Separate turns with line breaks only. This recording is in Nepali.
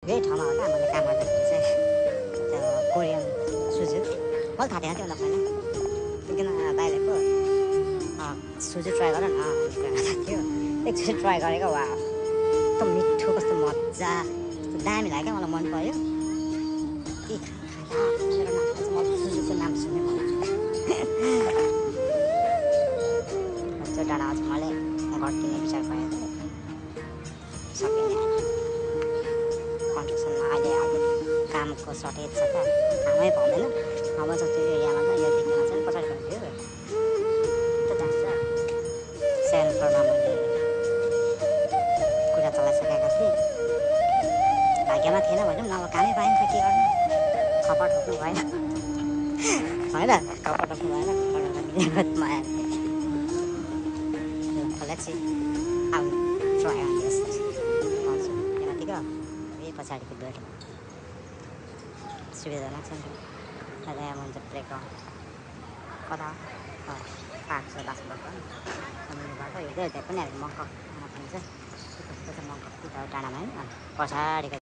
यही ठाउँमा हो क्या मैले काम गर्दाखेरि चाहिँ त्यो कोरियन सुजु मलाई थाहा थिएन त्योभन्दा पहिला एकदिन दाइलेको सुजु ट्राई गर न थियो एकचोटि ट्राई गरेको वा कस्तो मिठो कस्तो मजा कस्तो दामी लाग्यो मलाई मन पर्यो के खाँदा मेरो नाममा चाहिँ मलाई सुजुको नाम सुन्ने मन त्यो डाँडामा चाहिँ मैले घर किन्ने विचार गरेको सकिने कन्स्ट्रक्सनमा अहिले अब कामको सर्टेज छ त कामै पाउँदैन अब जस्तो एरियामा त यो देखिन चाहिँ पछाडि भन्थ्यो त्यो जान्छ सेकेन्ड फ्लोरमा मैले कुरा चलाइसकेका थिएँ भाग्यमा थिएन भनौँ न अब कामै पाएन त के गर्नु खपर ठोक्नु भएन होइन खपर ठोक्नु भएन खपरमा आयो let's see how try on this also यहाँ ठिक हो यही पछाडिको बेडमा सुविधाजनक छ नि त यहाँ हुन्छ प्लेग्राउन्ड कता पार्क छ बास्केटबलको मुनिबाट हिँड्दै हिँड्दै पनि हामी मङ्कक भन्छ त्यो चाहिँ मङ्कक कि त डाँडामा होइन पछाडिको